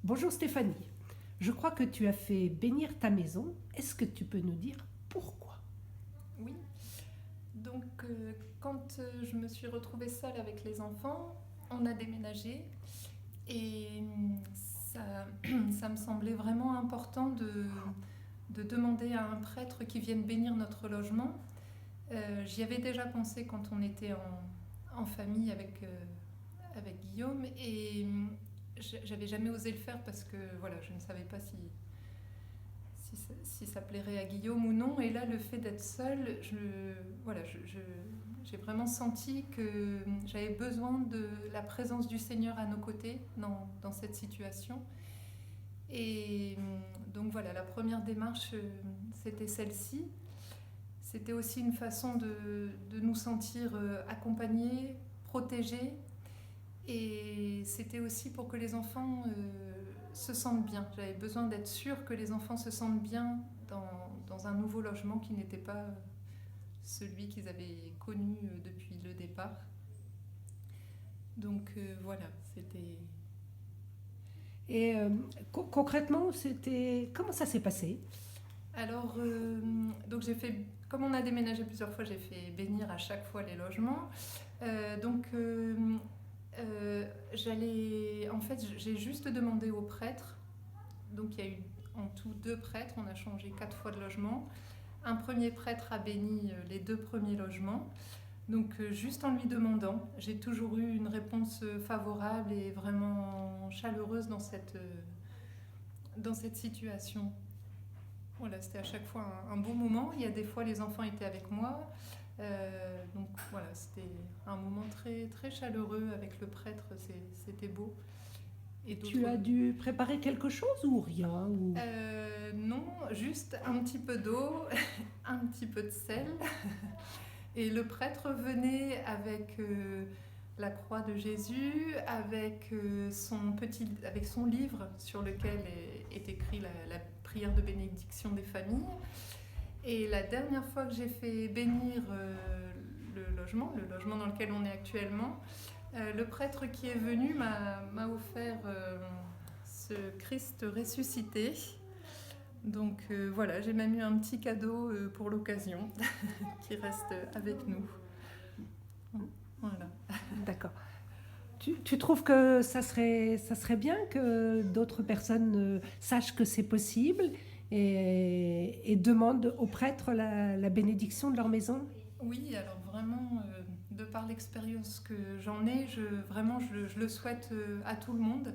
Bonjour Stéphanie, je crois que tu as fait bénir ta maison. Est-ce que tu peux nous dire pourquoi? Oui, quand je me suis retrouvée seule avec les enfants, on a déménagé et ça, ça me semblait vraiment important de demander à un prêtre qui vienne bénir notre logement. J'y avais déjà pensé quand on était en famille avec Guillaume et j'avais jamais osé le faire parce que voilà, je ne savais pas si ça plairait à Guillaume ou non. Et là, le fait d'être seule, j'ai vraiment senti que j'avais besoin de la présence du Seigneur à nos côtés dans cette situation. Et donc voilà, la première démarche, c'était celle-ci. C'était aussi une façon de nous sentir accompagnés, protégés. Et c'était aussi pour que les enfants se sentent bien. J'avais besoin d'être sûre que les enfants se sentent bien dans un nouveau logement qui n'était pas celui qu'ils avaient connu depuis le départ. Donc voilà, c'était... Et concrètement, comment ça s'est passé? Alors, donc j'ai fait, comme on a déménagé plusieurs fois, j'ai fait bénir à chaque fois les logements. En fait, j'ai juste demandé au prêtre. Donc il y a eu en tout 2 prêtres, on a changé 4 fois de logement. Un premier prêtre a béni les 2 premiers logements. Donc juste en lui demandant, j'ai toujours eu une réponse favorable et vraiment chaleureuse dans cette situation. Voilà, c'était à chaque fois un beau moment. Il y a des fois les enfants étaient avec moi. Donc voilà, c'était un moment très, très chaleureux avec le prêtre, c'était beau. Et Tu as dû préparer quelque chose ou rien Non, juste un petit peu d'eau, un petit peu de sel. Et le prêtre venait avec la croix de Jésus, avec son livre sur lequel est écrit la prière de bénédiction des familles. Et la dernière fois que j'ai fait bénir le logement dans lequel on est actuellement, le prêtre qui est venu m'a offert ce Christ ressuscité. Donc voilà, j'ai même eu un petit cadeau pour l'occasion qui reste avec nous. Voilà. D'accord. Tu trouves que ça serait bien que d'autres personnes sachent que c'est possible et demandent au prêtre la bénédiction de leur maison? Oui, alors vraiment, de par l'expérience que j'en ai, je le souhaite à tout le monde.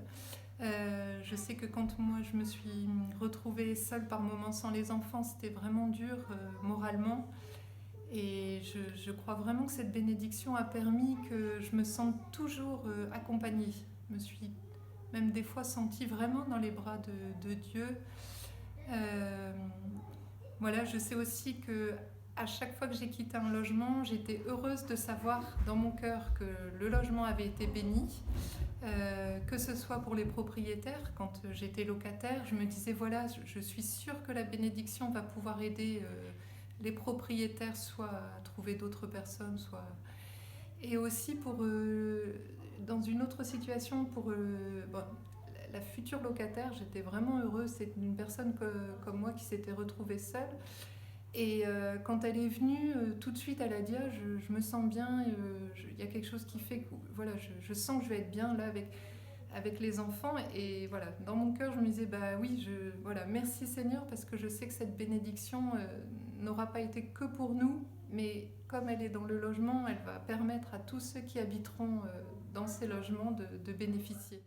Je sais que quand moi je me suis retrouvée seule par moments sans les enfants, c'était vraiment dur moralement. Et je crois vraiment que cette bénédiction a permis que je me sente toujours accompagnée. Je me suis même des fois sentie vraiment dans les bras de Dieu. Euh, voilà, je sais aussi que à chaque fois que j'ai quitté un logement, j'étais heureuse de savoir dans mon cœur que le logement avait été béni. Que ce soit pour les propriétaires, quand j'étais locataire, je me disais voilà, je suis sûre que la bénédiction va pouvoir aider les propriétaires soit à trouver d'autres personnes, soit... Et aussi dans une autre situation, la future locataire, j'étais vraiment heureuse. C'est une personne comme moi qui s'était retrouvée seule. Et quand elle est venue, tout de suite, elle a dit ah, je me sens bien, il y a quelque chose qui fait que voilà, je sens que je vais être bien là avec les enfants. Et voilà, dans mon cœur, je me disais bah oui, voilà, merci Seigneur, parce que je sais que cette bénédiction n'aura pas été que pour nous, mais comme elle est dans le logement, elle va permettre à tous ceux qui habiteront dans ces logements de bénéficier.